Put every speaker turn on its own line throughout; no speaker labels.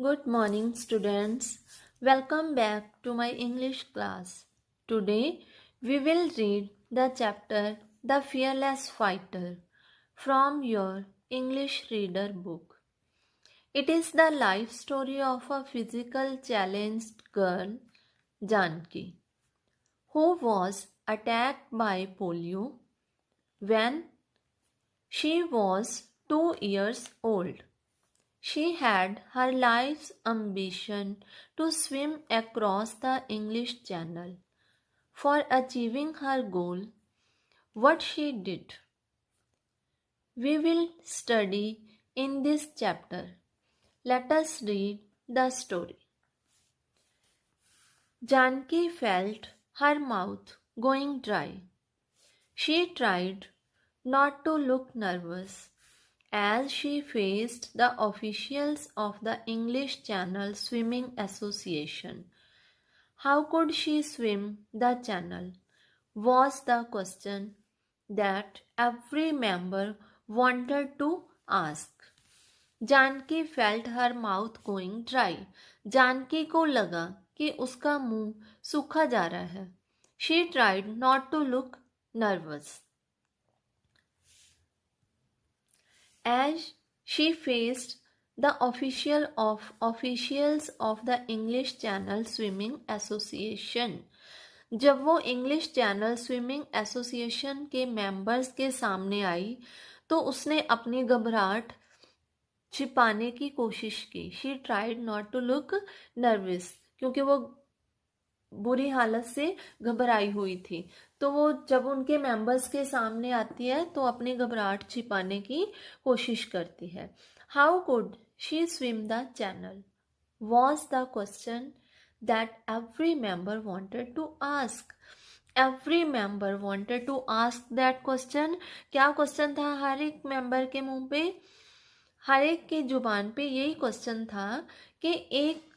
Good morning, students. Welcome back to my English class. Today we will read the chapter The Fearless Fighter from your English Reader book. It is the life story of a physical challenged girl, Janki, who was attacked by polio when she was 2 years old. She had her life's ambition to swim across the English Channel. For achieving her goal, what she did, we will study in this chapter. Let us read the story. Janki felt her mouth going dry. She tried not to look nervous as she faced the officials of the English Channel Swimming Association. How could she swim the channel? Was the question that every member wanted to ask. Janaki felt her mouth going dry. Janaki को लगा कि उसका मुंह सूखा जा रहा है. She tried not to look nervous. As she faced the officials of the English Channel Swimming Association. जब वो इंग्लिश चैनल स्विमिंग एसोसिएशन के मेंबर्स के सामने आई तो उसने अपनी घबराहट छिपाने की कोशिश की. She tried not to look nervous क्योंकि वो बुरी हालत से घबराई हुई थी. तो वो जब उनके मेंबर्स के सामने आती है तो अपनी घबराहट छिपाने की कोशिश करती है. How could she swim the channel was the question that every member wanted to ask. Every member wanted to ask that question. क्या क्वेश्चन था हर एक मेंबर के मुंह पे, हर एक की जुबान पे यही क्वेश्चन था कि एक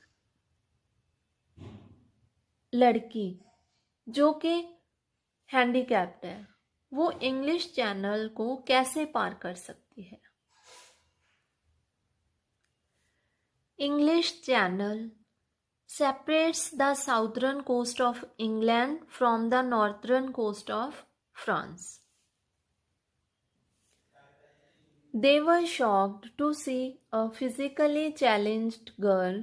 लड़की जो कि हैंडीकैप्ड है वो इंग्लिश चैनल को कैसे पार कर सकती है. English channel separates the southern coast of England from the northern coast of France. They were shocked to see a physically challenged girl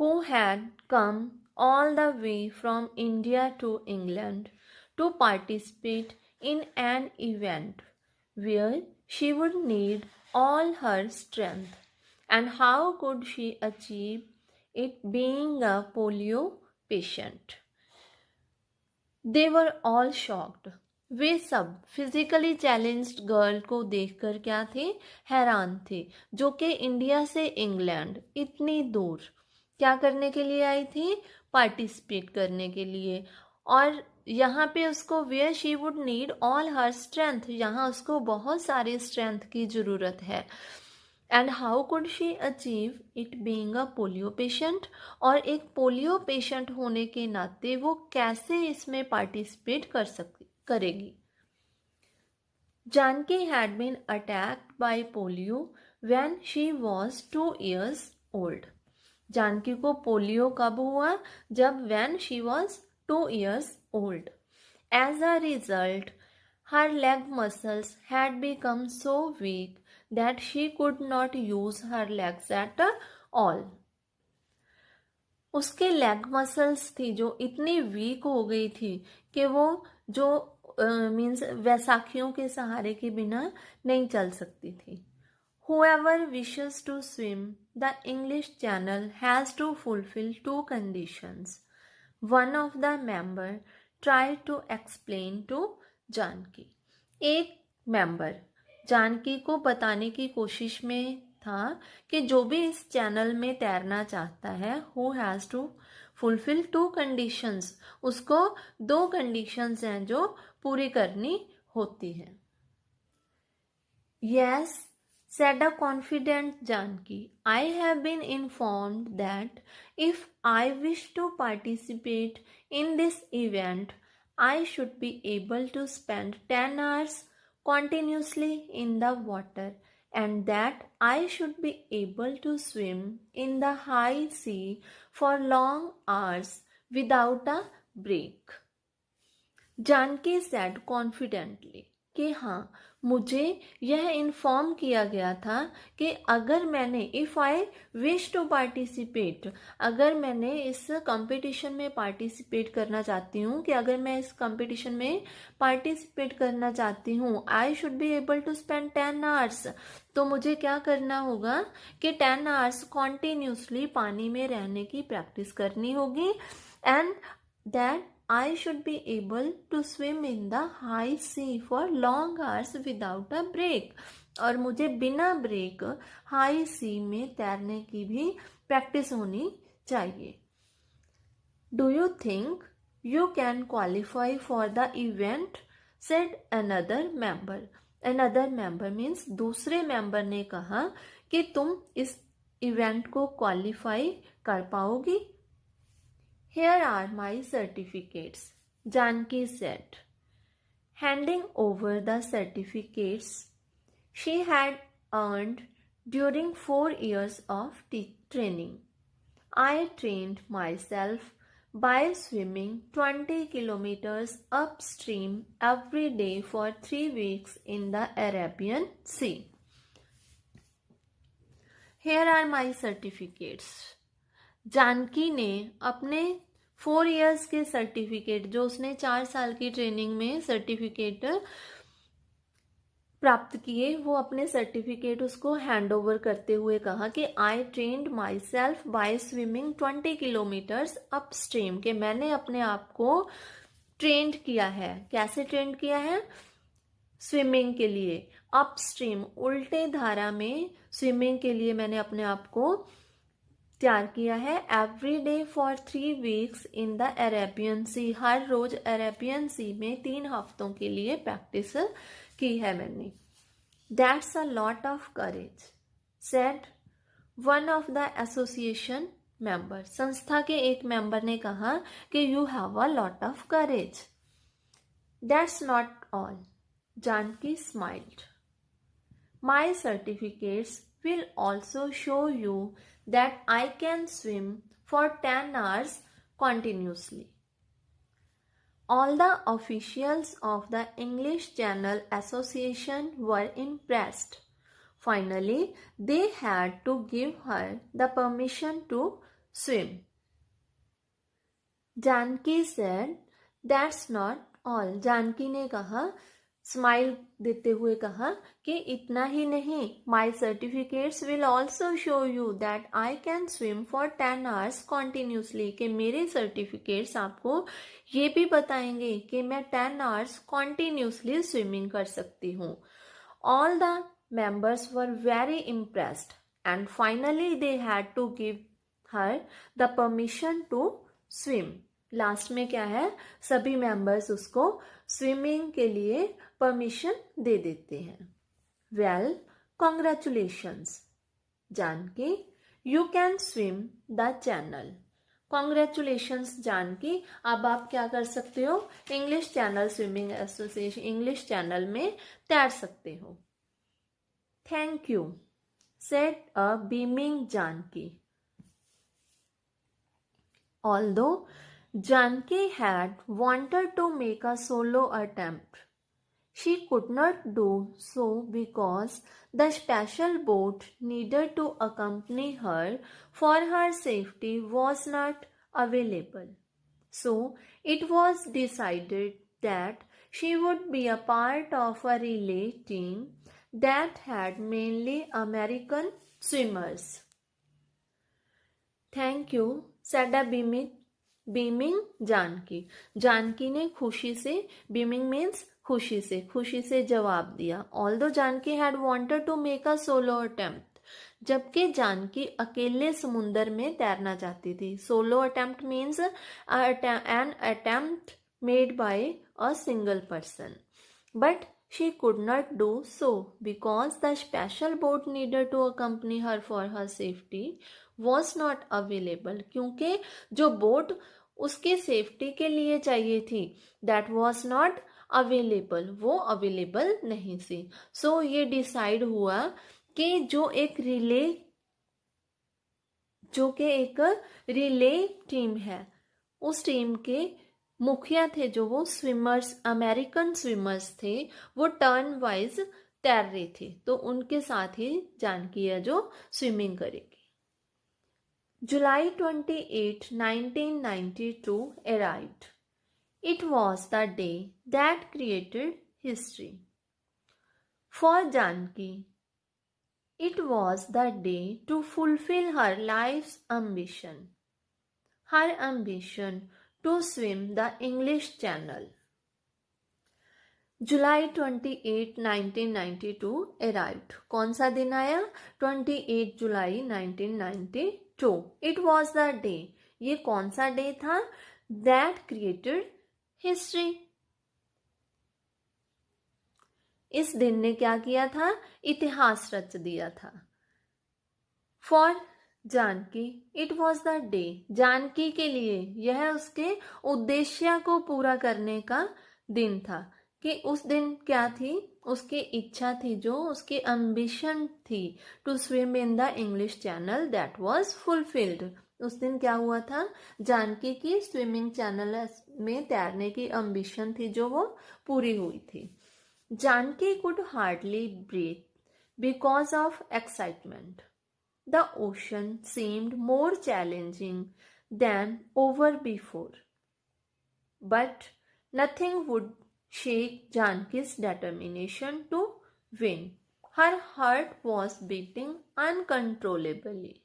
who had come all the way from India to England to participate in an event where she would need all her strength. And how could she achieve it being a polio patient? They were all shocked. वे सब physically challenged girl को देखकर क्या थे, हैरान थे, जो कि India से इंग्लैंड इतनी दूर क्या करने के लिए आई थी, पार्टिसिपेट करने के लिए. और यहाँ पे उसको where she would need all her strength, यहाँ उसको बहुत सारी स्ट्रेंथ की ज़रूरत है. And how could she achieve it being a polio patient, और एक पोलियो पेशेंट होने के नाते वो कैसे इसमें पार्टिसिपेट करेगी. Janki had been attacked by polio when she was 2 years old. Janki को पोलियो कब हुआ, जब when she was 2 years old. As a result her leg muscles had become so weak that she could not use her legs at all. उसके leg muscles थी जो इतनी week हो गई थी कि वो जो मीन्स वैसाखियों के सहारे के बिना नहीं चल सकती थी. Whoever wishes to swim the English Channel has to fulfill 2 conditions. One of the member tried to explain to Janaki. एक मेंबर जानकी को बताने की कोशिश में था कि जो भी इस चैनल में तैरना चाहता है, who has to fulfil 2 conditions, उसको 2 कंडीशंस हैं जो पूरी करनी होती है. Yes, said a confident Janki, I have been informed that if I wish to participate in this event, I should be able to spend 10 hours continuously in the water and that I should be able to swim in the high sea for long hours without a break. Janki said confidently कि हाँ, मुझे यह inform किया गया था कि अगर मैंने if I wish to participate, अगर मैंने इस कंपटीशन में पार्टिसिपेट करना चाहती हूँ, कि अगर मैं इस कंपटीशन में पार्टिसिपेट करना चाहती हूँ, I should be able to spend 10 hours, तो मुझे क्या करना होगा कि 10 आवर्स कॉन्टिन्यूसली पानी में रहने की प्रैक्टिस करनी होगी, and that I should be able to swim in the high sea for long hours without a break. और मुझे बिना ब्रेक हाई सी में तैरने की भी प्रैक्टिस होनी चाहिए. Do you think you can qualify for the event? said another member. Another member means दूसरे मेंबर ने कहा कि तुम इस इवेंट को क्वालिफाई कर पाओगी. Here are my certificates, Janki said, handing over the certificates she had earned during 4 years of training. I trained myself by swimming 20 kilometers upstream every day for 3 weeks in the Arabian Sea. Here are my certificates. Janaki ने अपने 4 years के certificate, जो उसने 4 साल की training में certificate प्राप्त किए, वो अपने सर्टिफिकेट उसको हैंड ओवर करते हुए कहा कि I trained myself by swimming 20 kilometres upstream, कि मैंने अपने आप को ट्रेंड किया है. कैसे ट्रेंड किया है? स्विमिंग के लिए. अपस्ट्रीम उल्टे धारा में स्विमिंग के लिए मैंने अपने आप को तैयार किया है. Every day for 3 weeks in the Arabian Sea, हर रोज अरेबियन सी में 3 हफ्तों के लिए प्रैक्टिस की है मैंने. That's a lot of courage, said one of the association member. संस्था के एक मेंबर ने कहा कि you have a lot of courage. That's not all, Janaki smiled. My certificates will also show you that I can swim for 10 hours continuously. All the officials of the English Channel Association were impressed. Finally, they had to give her the permission to swim. Janki said, "That's not all." Janki ने कहा, smile देते हुए कहा कि इतना ही नहीं, my certificates will also show you that I can swim for 10 hours continuously, कि मेरे सर्टिफिकेट्स आपको ये भी बताएंगे कि मैं 10 आवर्स कॉन्टिन्यूसली स्विमिंग कर सकती हूँ. All the members were very impressed and finally they had to give her the permission to swim. Last में क्या है, सभी मेंबर्स उसको स्विमिंग के लिए परमिशन दे देते हैं. Well, congratulations Janki, you can swim the channel. Congratulations Janki, अब आप क्या कर सकते हो, English channel swimming association English channel में तैर सकते हो. Thank you, said a beaming Janki. Although Janki had wanted to make a solo attempt, she could not do so because the special boat needed to accompany her for her safety was not available. So it was decided that she would be a part of a relay team that had mainly American swimmers. Thank you, said a beaming Janki. Janki ने खुशी से, beaming means खुशी से जवाब दिया. Although Janki had wanted to make a solo attempt, जबकि जानकी अकेले समुंदर में तैरना चाहती थी. Solo attempt means an attempt made by a single person. But she could not do so because the special boat needed to accompany her for her safety was not available. क्योंकि जो boat उसके safety के लिए चाहिए थी, that was not available, वो available नहीं थी. सो ये डिसाइड हुआ कि जो एक रिले टीम है, उस टीम के मुखिया थे जो वो स्विमर्स, अमेरिकन स्विमर्स थे, वो टर्न वाइज तैर रहे थे, तो उनके साथ ही जानकी है जो स्विमिंग करेगी। जुलाई 28, 1992 arrived. It was the day that created history. For Janki, it was the day to fulfill her life's ambition. Her ambition to swim the English Channel. July 28, 1992 arrived. कौन सा दिन आया? 28 जुलाई 1992. It was the day. ये कौन सा day था? That created history. इस दिन ने क्या किया था? इतिहास रच दिया था. For Janaki, it was the day. Janaki के लिए यह उसके उद्देश्य को पूरा करने का दिन था. कि उस दिन क्या थी? उसकी इच्छा थी, जो उसकी एम्बिशन थी, to swim in the English channel, that was fulfilled. उस दिन क्या हुआ था? जानकी की स्विमिंग चैनल में तैरने की एम्बिशन थी जो वो पूरी हुई थी. Janki could hardly breathe because of excitement. The ocean seemed more challenging than ever before, but nothing would shake Janki's determination to win. Her heart was beating uncontrollably.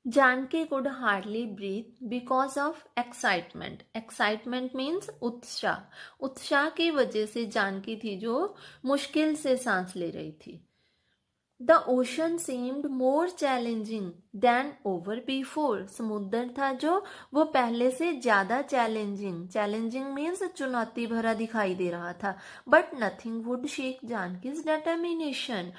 Janki could hardly breathe because of excitement. Excitement means उत्साह. उत्साह की वजह से जानकी थी जो मुश्किल से सांस ले रही थी. The ocean seemed more challenging than over before. समुद्र था जो वो पहले से ज्यादा चैलेंजिंग मीन्स चुनौती भरा दिखाई दे रहा था. But nothing would shake Janki's determination.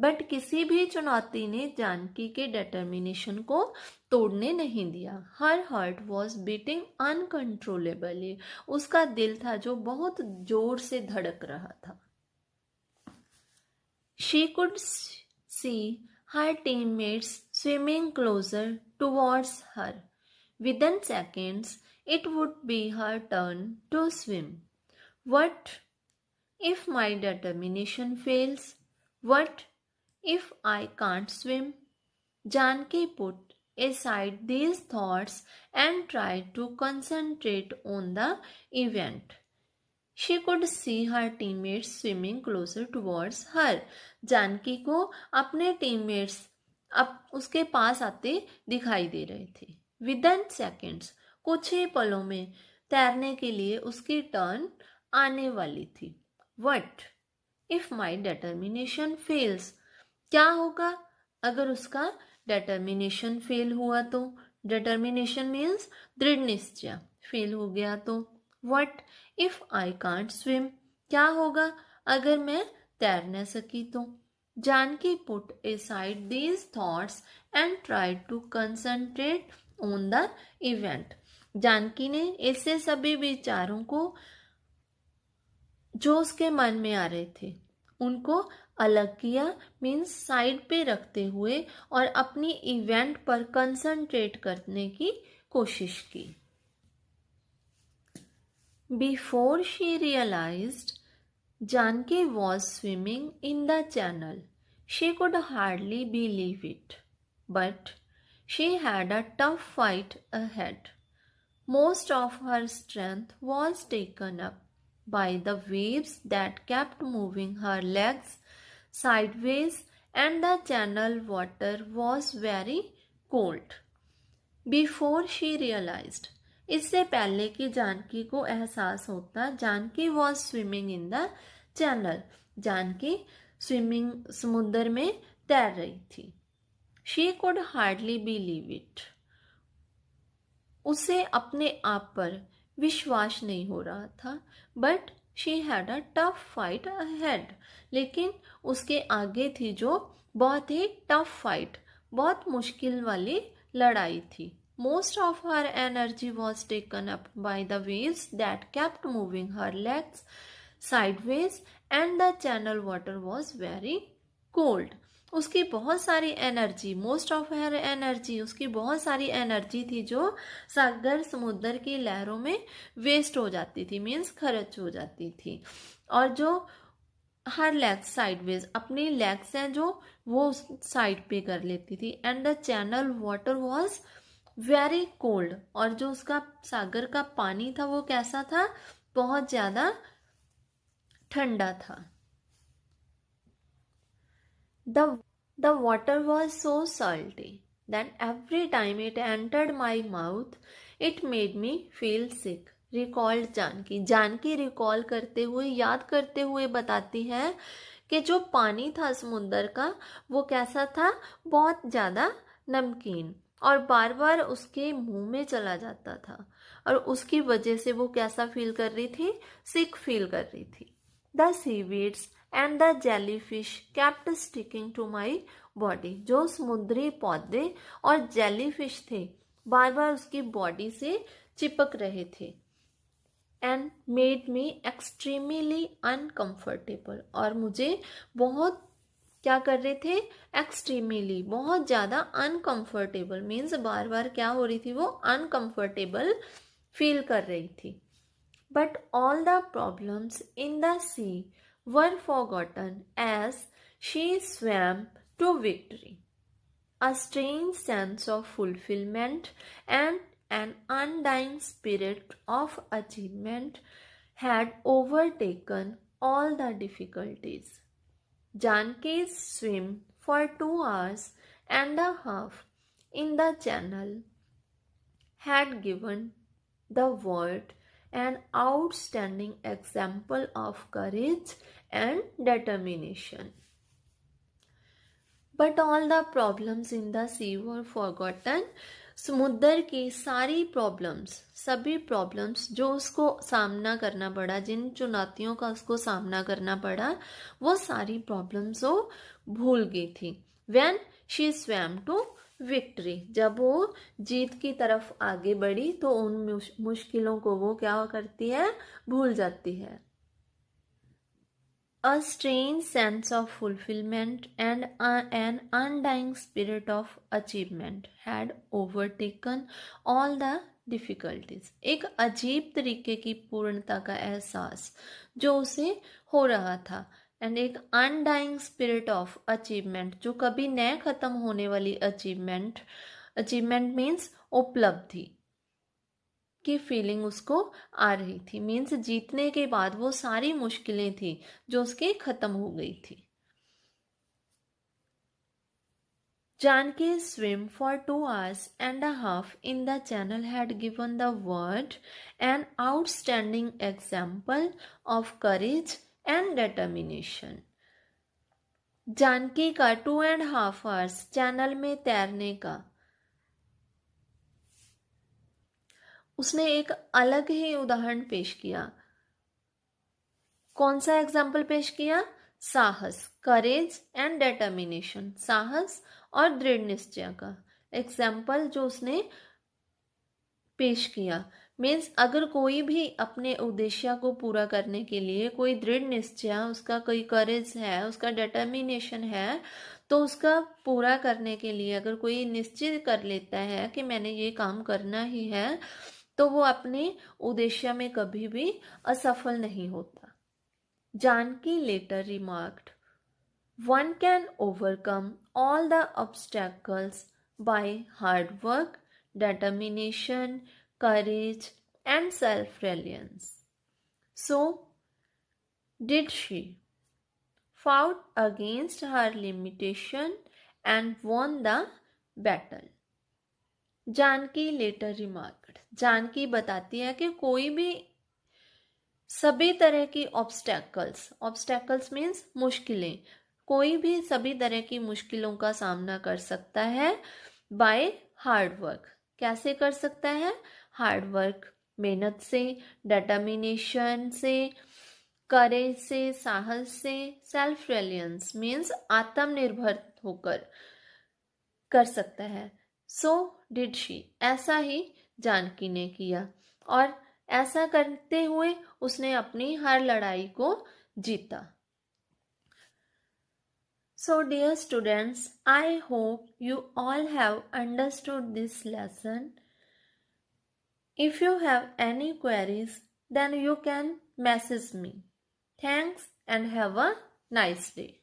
But किसी भी चुनौती ने जानकी के determination को तोड़ने नहीं दिया. Her heart was beating uncontrollably. उसका दिल था जो बहुत जोर से धड़क रहा था. She could see her teammates swimming closer towards her. Within seconds, it would be her turn to swim. What if my determination fails? What if I can't swim? Janki put aside these thoughts and tried to concentrate on the event. She could see her teammates swimming closer towards her. Janaki को अपने teammates अब उसके पास आते दिखाई दे रहे थे. Within seconds, कुछ ही पलों में तैरने के लिए उसकी टर्न आने वाली थी. What if my determination fails? क्या होगा अगर उसका determination फेल हुआ तो? Determination means दृढ़ निश्चय. फेल हो गया तो? What if I can't swim? क्या होगा अगर मैं तैर न सकी तो? Janaki put aside these thoughts and tried to concentrate on the event. Janaki ने ऐसे सभी विचारों को जो उसके मन में आ रहे थे उनको अलग किया, मीन्स साइड पे रखते हुए, और अपनी इवेंट पर कंसंट्रेट करने की कोशिश की. Before she realized Janki was swimming in the channel, she could hardly believe it. But she had a tough fight ahead. Most of her strength was taken up by the waves that kept moving her legs sideways, and the channel water was very cold. Before she realized, इससे पहले कि जानकी को एहसास होता, Janki was swimming in the channel. Janki swimming समुद्र में तैर रही थी. She could hardly believe it. उसे अपने आप पर विश्वास नहीं हो रहा था. But she had a tough fight ahead. लेकिन उसके आगे थी जो बहुत ही टफ फाइट, बहुत मुश्किल वाली लड़ाई थी. Most of her energy was taken up by the waves that kept moving her legs sideways, and the channel water was very cold. उसकी बहुत सारी energy, most of her energy, उसकी बहुत सारी एनर्जी थी जो सागर समुद्र की लहरों में वेस्ट हो जाती थी, मीन्स खर्च हो जाती थी। और जो हर लेग साइडवेज, अपनी लेग्स हैं जो वो उस साइड पे कर लेती थी। And the channel water was very cold, और जो उसका सागर का पानी था वो कैसा था, बहुत ज्यादा ठंडा था। The, the water was so salty that every time it entered my mouth, it made me feel sick. Recalled Janki. Janki recall करते हुए, याद करते हुए बताती है कि जो पानी था समुद्र का वो कैसा था, बहुत ज़्यादा नमकीन, और बार बार उसके मुंह में चला जाता था, और उसकी वजह से वो कैसा फील कर रही थी, सिक फील कर रही थी। The seaweeds and the jellyfish kept sticking to my body. जो समुद्री पौधे और जेलीफिश थे बार बार उसकी बॉडी से चिपक रहे थे। And made me extremely uncomfortable, और मुझे बहुत क्या कर रहे थे, एक्सट्रीमली, बहुत ज़्यादा अनकम्फर्टेबल, मीन्स बार बार क्या हो रही थी, वो अनकम्फर्टेबल फील कर रही थी। But all the problems in the sea were forgotten as she swam to victory. A strange sense of fulfillment and an undying spirit of achievement had overtaken all the difficulties. Janki's swim for 2 hours and a half in the channel had given the world an outstanding example of courage and determination. But all the problems in the sea were forgotten. समुद्र की सारी problems, सभी problems जो उसको सामना करना पड़ा, जिन चुनौतियों का उसको सामना करना पड़ा, वो सारी प्रॉब्लम्स वो भूल गई थी। When she swam to victory, जब वो जीत की तरफ आगे बढ़ी तो उन मुश्किलों को वो क्या करती है, भूल जाती है। A strange sense of fulfillment and an undying spirit of achievement had overtaken all the difficulties. एक अजीब तरीके की पूर्णता का एहसास जो उसे हो रहा था, एंड एक अनडाइंग स्पिरिट ऑफ अचीवमेंट, जो कभी न खत्म होने वाली अचीवमेंट, अचीवमेंट मीन्स उपलब्धि की फीलिंग उसको आ रही थी, मीन्स जीतने के बाद वो सारी मुश्किलें थी जो उसकी खत्म हो गई थी। Janki's swim for 2 hours and a half in the channel had given the world an outstanding example of courage and determination. Janaki का 2.5 hours चैनल में तैरने का उसने एक अलग ही उदाहरण पेश किया। कौन सा एग्जाम्पल पेश किया, साहस, करेज एंड डिटर्मिनेशन, साहस और दृढ़ निश्चय का एग्जाम्पल जो उसने पेश किया। मीन्स अगर कोई भी अपने उद्देश्य को पूरा करने के लिए कोई दृढ़ निश्चय, उसका कोई करेज है, उसका डिटर्मिनेशन है, तो उसका पूरा करने के लिए अगर कोई निश्चित कर लेता है कि मैंने ये काम करना ही है, तो वो अपने उद्देश्य में कभी भी असफल नहीं होता। Janki later remarked, one can overcome all the obstacles by hard work, determination, courage, and self-reliance. So did she. Fought against her limitation and won the battle. Janki later remarked, Janki बताती है कि कोई भी सभी तरह की ऑब्स्टेकल्स, ऑब्स्टेकल्स मीन्स मुश्किलें, कोई भी सभी तरह की मुश्किलों का सामना कर सकता है बाय हार्ड वर्क। कैसे कर सकता है, हार्ड वर्क, मेहनत से, डिटर्मिनेशन से, करेज से, साहस से, सेल्फ रिलायंस मीन्स आत्मनिर्भर होकर कर सकता है। सो डिड शी, ऐसा ही जानकी ने किया, और ऐसा करते हुए उसने अपनी हर लड़ाई को जीता। So, dear students, I hope you all have understood this lesson. If you have any queries, then you can message me. Thanks and have a nice day.